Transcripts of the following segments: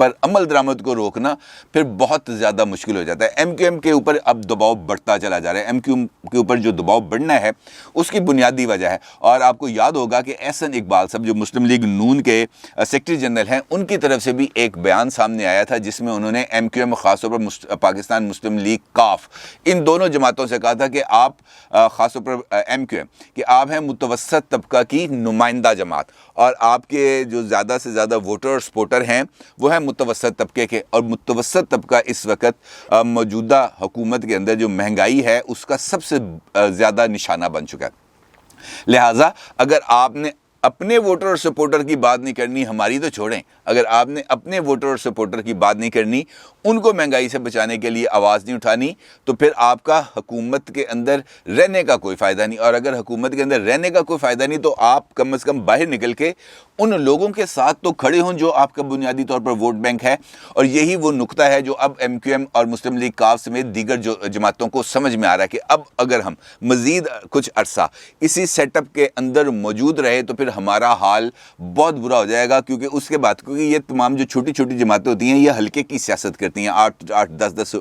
پر عمل درآمد کو روکنا پھر بہت زیادہ مشکل ہو جاتا ہے۔ ایم کیو ایم کے اوپر اب دباؤ بڑھتا چلا جا رہا ہے۔ ایم کیو ایم کے اوپر جو دباؤ بڑھنا ہے اس کی بنیادی وجہ ہے، اور آپ کو یاد ہوگا کہ احسن اقبال صاحب جو مسلم لیگ نون کے سیکرٹری جنرل ہیں، ان کی طرف سے بھی ایک بیان سامنے آیا تھا جس میں انہوں نے ایم کیو ایم، خاص طور پر پاکستان مسلم لیگ کاف، ان دونوں جماعتوں سے کہا تھا کہ آپ خاص طور پر ایم کیو ایم کہ آپ ہیں متوسط طبقہ کی نمائندہ جماعت، اور آپ کے جو زیادہ سے زیادہ ووٹر اور سپورٹر ہیں وہ ہیں متوسط طبقے کے، اور متوسط طبقہ اس وقت موجودہ حکومت کے اندر جو مہنگائی ہے اس کا سب سے زیادہ نشانہ بن چکا ہے۔ لہٰذا اگر آپ نے اپنے ووٹر اور سپورٹر کی بات نہیں کرنی، ہماری تو چھوڑیں، اگر آپ نے اپنے ووٹر اور سپورٹر کی بات نہیں کرنی، ان کو مہنگائی سے بچانے کے لیے آواز نہیں اٹھانی، تو پھر آپ کا حکومت کے اندر رہنے کا کوئی فائدہ نہیں، اور اگر حکومت کے اندر رہنے کا کوئی فائدہ نہیں تو آپ کم از کم باہر نکل کے ان لوگوں کے ساتھ تو کھڑے ہوں جو آپ کا بنیادی طور پر ووٹ بینک ہے۔ اور یہی وہ نقطہ ہے جو اب ایم کیو ایم اور مسلم لیگ کاف سمیت دیگر جو جماعتوں کو سمجھ میں آ رہا ہے کہ اب اگر ہم مزید کچھ عرصہ اسی سیٹ اپ کے اندر موجود رہے تو پھر ہمارا حال بہت برا ہو جائے گا، کیونکہ یہ تمام جو چھوٹی چھوٹی جماعتیں ہوتی ہیں یہ ہلکے کی سیاست کرتی ہیں، 8-10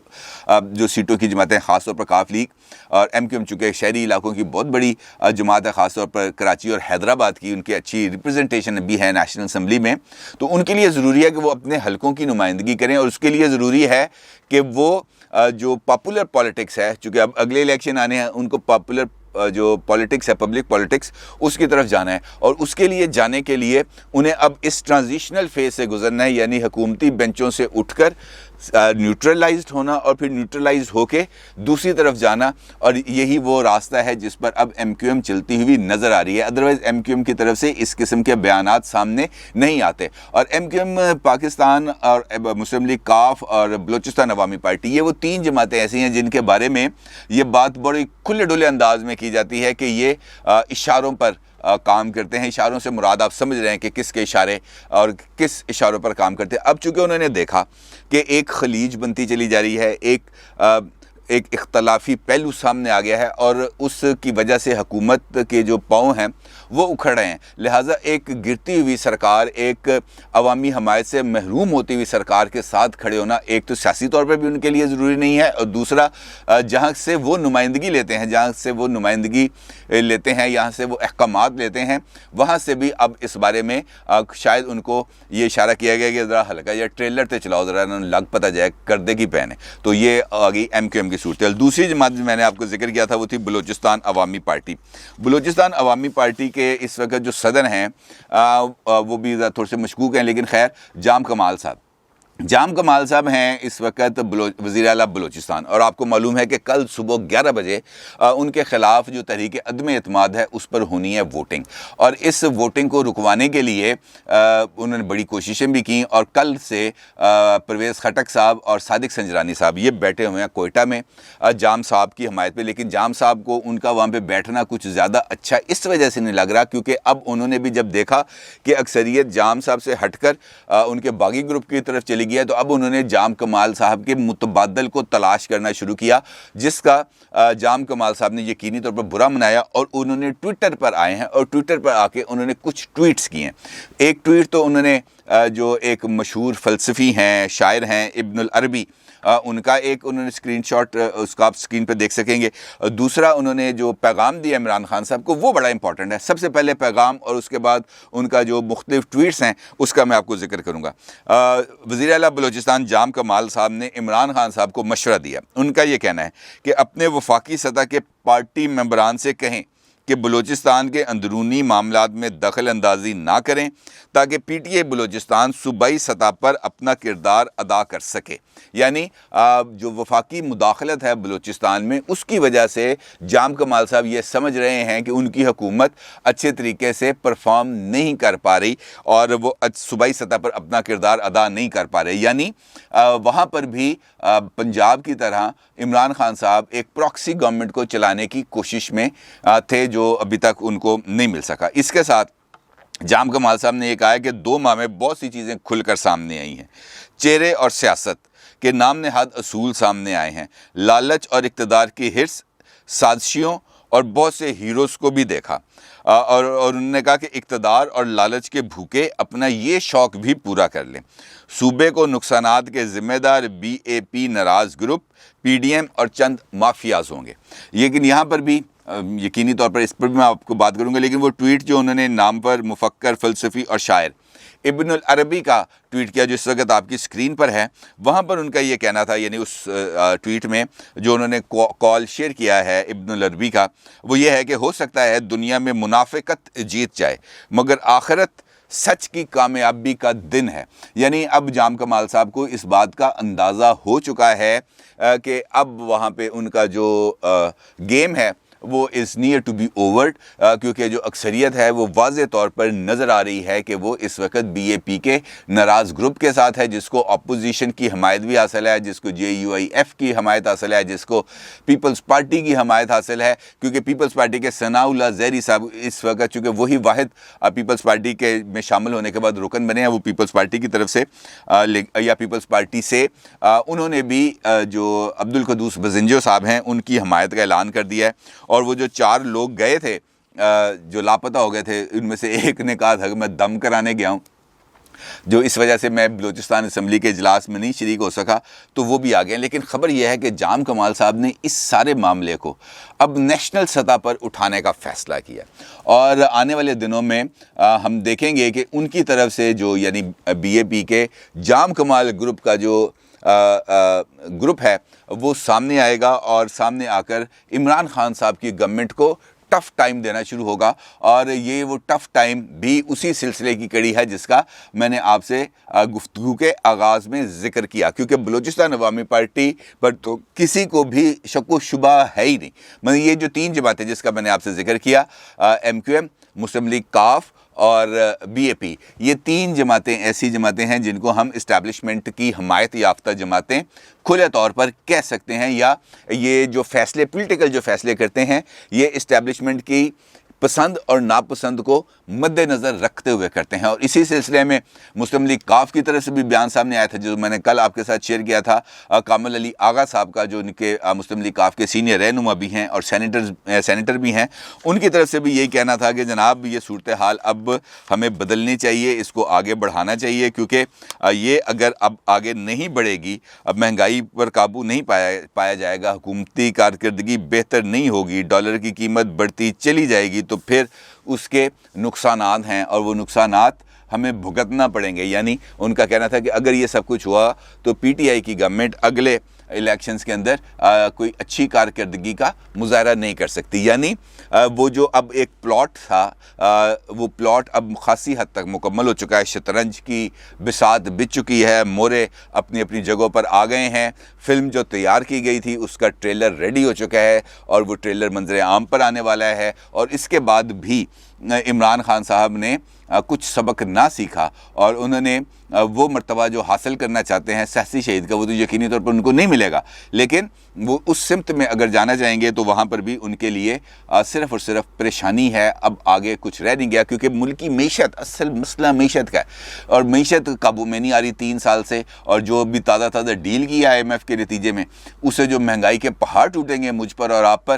جو سیٹوں کی جماعتیں، خاص طور پر کاف لیگ اور ایم کیو ایم، چونکہ شہری علاقوں کی بہت بڑی جماعت ہے، خاص طور پر کراچی اور حیدرآباد کی ان کی اچھی ریپرزنٹیشن بھی ہے نیشنل اسمبلی میں، تو ان کے لیے ضروری ہے کہ وہ اپنے حلقوں کی نمائندگی کریں، اور اس کے لیے ضروری ہے کہ وہ جو پاپولر پالیٹکس ہے، چونکہ اب اگلے الیکشن آنے ہیں، ان کو پاپولر جو پالیٹکس ہے، پبلک پالیٹکس، اس کی طرف جانا ہے، اور اس کے لیے جانے کے لیے انہیں اب اس ٹرانزیشنل فیز سے گزرنا ہے، یعنی حکومتی بینچوں سے اٹھ کر نیوٹرلائزڈ ہونا اور پھر نیوٹرلائزڈ ہو کے دوسری طرف جانا، اور یہی وہ راستہ ہے جس پر اب ایم کیو ایم چلتی ہوئی نظر آ رہی ہے۔ ادروائز ایم کیو ایم کی طرف سے اس قسم کے بیانات سامنے نہیں آتے، اور ایم کیو ایم پاکستان اور مسلم لیگ کاف اور بلوچستان عوامی پارٹی، یہ وہ تین جماعتیں ایسی ہیں جن کے بارے میں یہ بات بڑے کھلے ڈھلے انداز میں کی جاتی ہے کہ یہ اشاروں پر کام کرتے ہیں۔ اشاروں سے مراد آپ سمجھ رہے ہیں کہ کس کے اشارے اور کس اشاروں پر کام کرتے ہیں۔ اب چونکہ انہوں نے دیکھا کہ ایک خلیج بنتی چلی جا رہی ہے، ایک اختلافی پہلو سامنے آ گیا ہے، اور اس کی وجہ سے حکومت کے جو پاؤں ہیں وہ اکھڑ رہے ہیں، لہٰذا ایک گرتی ہوئی سرکار، ایک عوامی حمایت سے محروم ہوتی ہوئی سرکار کے ساتھ کھڑے ہونا ایک تو سیاسی طور پر بھی ان کے لیے ضروری نہیں ہے، اور دوسرا جہاں سے وہ نمائندگی لیتے ہیں، یہاں سے وہ احکامات لیتے ہیں، وہاں سے بھی اب اس بارے میں شاید ان کو یہ اشارہ کیا گیا کہ ذرا ہلکا یا ٹریلر تے چلاؤ، ذرا لگ پتہ جائے کردے کی پہنے، تو یہ آگئی ایم کیو ایم کی صورتحال۔ دوسری جماعت میں نے آپ کو ذکر کیا تھا وہ تھی بلوچستان عوامی پارٹی۔ بلوچستان عوامی پارٹی کے اس وقت جو صدر ہیں وہ بھی تھوڑے سے مشکوک ہیں، لیکن خیر، جام کمال صاحب ہیں اس وقت وزیر اعلیٰ بلوچستان، اور آپ کو معلوم ہے کہ کل صبح 11 بجے ان کے خلاف جو تحریک عدم اعتماد ہے اس پر ہونی ہے ووٹنگ، اور اس ووٹنگ کو رکوانے کے لیے انہوں نے بڑی کوششیں بھی کیں، اور کل سے پرویز خٹک صاحب اور صادق سنجرانی صاحب یہ بیٹھے ہوئے ہیں کوئٹہ میں جام صاحب کی حمایت پہ، لیکن جام صاحب کو ان کا وہاں پہ بیٹھنا کچھ زیادہ اچھا اس وجہ سے نہیں لگ رہا، کیونکہ اب انہوں نے بھی جب دیکھا کہ اکثریت جام صاحب سے ہٹ کر ان کے باغی گروپ کی طرف چلی گیا، تو اب انہوں نے جام کمال صاحب کے متبادل کو تلاش کرنا شروع کیا، جس کا جام کمال صاحب نے یقینی طور پر برا منایا، اور انہوں نے ٹویٹر پر آئے ہیں، اور ٹویٹر پر آ کے انہوں نے کچھ ٹویٹس کیے ہیں۔ ایک ٹویٹ تو انہوں نے جو ایک مشہور فلسفی ہیں، شاعر ہیں، ابن العربی، ان کا ایک انہوں نے اسکرین شاٹ، اس کا آپ اسکرین پہ دیکھ سکیں گے۔ دوسرا انہوں نے جو پیغام دیا عمران خان صاحب کو، وہ بڑا امپورٹنٹ ہے۔ سب سے پہلے پیغام، اور اس کے بعد ان کا جو مختلف ٹویٹس ہیں اس کا میں آپ کو ذکر کروں گا۔ وزیر اعلیٰ بلوچستان جام کمال صاحب نے عمران خان صاحب کو مشورہ دیا۔ ان کا یہ کہنا ہے کہ اپنے وفاقی سطح کے پارٹی ممبران سے کہیں کہ بلوچستان کے اندرونی معاملات میں دخل اندازی نہ کریں، تاکہ پی ٹی اے بلوچستان صوبائی سطح پر اپنا کردار ادا کر سکے۔ یعنی جو وفاقی مداخلت ہے بلوچستان میں، اس کی وجہ سے جام کمال صاحب یہ سمجھ رہے ہیں کہ ان کی حکومت اچھے طریقے سے پرفارم نہیں کر پا رہی، اور وہ صوبائی سطح پر اپنا کردار ادا نہیں کر پا رہے، یعنی وہاں پر بھی پنجاب کی طرح عمران خان صاحب ایک پراکسی گورنمنٹ کو چلانے کی کوشش میں تھے، جو ابھی تک ان کو نہیں مل سکا۔ اس کے ساتھ جام کمال صاحب نے یہ کہا ہے کہ 2 ماہ میں بہت سی چیزیں کھل کر سامنے آئی ہیں، چہرے اور سیاست کے نام نہاد اصول سامنے آئے ہیں، لالچ اور اقتدار کی حرص، سازشیوں اور بہت سے ہیروز کو بھی دیکھا۔ اور انہوں نے کہا کہ اقتدار اور لالچ کے بھوکے اپنا یہ شوق بھی پورا کر لیں۔ صوبے کو نقصانات کے ذمہ دار بی اے پی ناراض گروپ، پی ڈی ایم اور چند مافیاز ہوں گے۔ لیکن یہاں پر بھی یقینی طور پر اس پر بھی میں آپ کو بات کروں گا، لیکن وہ ٹویٹ جو انہوں نے نام پر مفکر، فلسفی اور شاعر ابن العربی کا ٹویٹ کیا، جو اس وقت آپ کی اسکرین پر ہے، وہاں پر ان کا یہ کہنا تھا، یعنی اس ٹویٹ میں جو انہوں نے کال شیئر کیا ہے ابن العربی کا، وہ یہ ہے کہ ہو سکتا ہے دنیا میں منافقت جیت جائے مگر آخرت سچ کی کامیابی کا دن ہے۔ یعنی اب جام کمال صاحب کو اس بات کا اندازہ ہو چکا ہے کہ اب وہاں پہ ان کا جو گیم ہے وہ is near to be over, کیونکہ جو اکثریت ہے وہ واضح طور پر نظر آ رہی ہے کہ وہ اس وقت بی اے پی کے ناراض گروپ کے ساتھ ہے، جس کو اپوزیشن کی حمایت بھی حاصل ہے، جس کو جے یو آئی ایف کی حمایت حاصل ہے، جس کو پیپلز پارٹی کی حمایت حاصل ہے، کیونکہ پیپلز پارٹی کے ثناء اللہ زہری صاحب اس وقت چونکہ وہی واحد پیپلز پارٹی کے میں شامل ہونے کے بعد رکن بنے ہیں، وہ پیپلز پارٹی کی طرف سے یا پیپلز پارٹی سے انہوں نے بھی جو عبدالقدوس بزنجو صاحب ہیں ان کی حمایت کا اعلان کر دیا ہے۔ اور وہ جو 4 لوگ گئے تھے جو لاپتہ ہو گئے تھے، ان میں سے ایک نے کہا تھا کہ میں دم کرانے گیا ہوں، جو اس وجہ سے میں بلوچستان اسمبلی کے اجلاس میں نہیں شریک ہو سکا، تو وہ بھی آ گئے۔ لیکن خبر یہ ہے کہ جام کمال صاحب نے اس سارے معاملے کو اب نیشنل سطح پر اٹھانے کا فیصلہ کیا، اور آنے والے دنوں میں ہم دیکھیں گے کہ ان کی طرف سے جو یعنی بی اے پی کے جام کمال گروپ کا جو گروپ ہے وہ سامنے آئے گا، اور سامنے آ کر عمران خان صاحب کی گورنمنٹ کو ٹف ٹائم دینا شروع ہوگا۔ اور یہ وہ ٹف ٹائم بھی اسی سلسلے کی کڑی ہے جس کا میں نے آپ سے گفتگو کے آغاز میں ذکر کیا، کیونکہ بلوچستان عوامی پارٹی پر تو کسی کو بھی شک و شبہ ہے ہی نہیں۔ میں یہ جو 3 جماعتیں جس کا میں نے آپ سے ذکر کیا، ایم کیو ایم، مسلم لیگ کاف اور بی اے پی، یہ 3 جماعتیں ایسی جماعتیں ہیں جن کو ہم اسٹیبلشمنٹ کی حمایت یافتہ جماعتیں کھلے طور پر کہہ سکتے ہیں، یا یہ جو فیصلے پولیٹیکل جو فیصلے کرتے ہیں یہ اسٹیبلشمنٹ کی پسند اور ناپسند کو مد نظر رکھتے ہوئے کرتے ہیں۔ اور اسی سلسلے میں مسلم لیگ کاف کی طرف سے بھی بیان سامنے آیا تھا، جو میں نے کل آپ کے ساتھ شیئر کیا تھا، کامل علی آغا صاحب کا، جو ان کے مسلم لیگ کاف کے سینئر رہنما بھی ہیں اور سینیٹر بھی ہیں، ان کی طرف سے بھی یہی کہنا تھا کہ جناب یہ صورتحال اب ہمیں بدلنی چاہیے، اس کو آگے بڑھانا چاہیے، کیونکہ یہ اگر اب آگے نہیں بڑھے گی، اب مہنگائی پر قابو نہیں پایا جائے گا، حکومتی کارکردگی بہتر نہیں ہوگی، ڈالر کی قیمت بڑھتی چلی جائے گی، تو پھر اس کے نقصانات ہیں اور وہ نقصانات ہمیں بھگتنا پڑیں گے۔ یعنی ان کا کہنا تھا کہ اگر یہ سب کچھ ہوا تو پی ٹی آئی کی گورنمنٹ اگلے الیکشنز کے اندر کوئی اچھی کارکردگی کا مظاہرہ نہیں کر سکتی۔ یعنی وہ جو اب ایک پلاٹ تھا، وہ پلاٹ اب خاصی حد تک مکمل ہو چکا ہے، شطرنج کی بساط بچ چکی ہے، مورے اپنی اپنی جگہوں پر آ گئے ہیں، فلم جو تیار کی گئی تھی اس کا ٹریلر ریڈی ہو چکا ہے، اور وہ ٹریلر منظر عام پر آنے والا ہے۔ اور اس کے بعد بھی عمران خان صاحب نے کچھ سبق نہ سیکھا، اور انہوں نے وہ مرتبہ جو حاصل کرنا چاہتے ہیں سیاسی شہید کا، وہ تو یقینی طور پر ان کو نہیں ملے گا، لیکن وہ اس سمت میں اگر جانا چاہیں گے تو وہاں پر بھی ان کے لیے صرف اور صرف پریشانی ہے، اب آگے کچھ رہ نہیں گیا، کیونکہ ملکی معیشت، اصل مسئلہ معیشت کا ہے، اور معیشت قابو میں نہیں آ رہی 3 سال سے، اور جو بھی تازہ ڈیل کی آئی ایم ایف کے نتیجے میں، اسے جو مہنگائی کے پہاڑ ٹوٹیں گے مجھ پر اور آپ پر،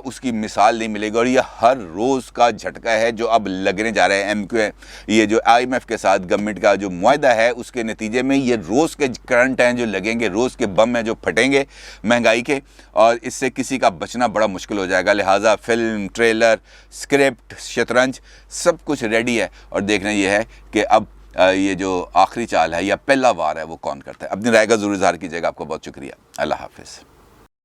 اس کی مثال نہیں ملے گی۔ اور یہ ہر روز کا جھٹکا ہے جو اب لگنے جا رہے ہیں، یہ جو آئی ایم ایف کے ساتھ گورنمنٹ کا جو معاہدہ ہے اس کے نتیجے میں یہ روز کے کرنٹ ہیں جو لگیں گے، روز کے بم ہیں جو پھٹیں گے مہنگائی کے، اور اس سے کسی کا بچنا بڑا مشکل ہو جائے گا۔ لہٰذا فلم، ٹریلر، اسکرپٹ، شطرنج سب کچھ ریڈی ہے، اور دیکھنا یہ ہے کہ اب یہ جو آخری چال ہے یا پہلا وار ہے وہ کون کرتا ہے۔ اپنی رائے کا ضرور اظہار کیجیے گا۔ آپ کو بہت شکریہ۔ اللہ حافظ۔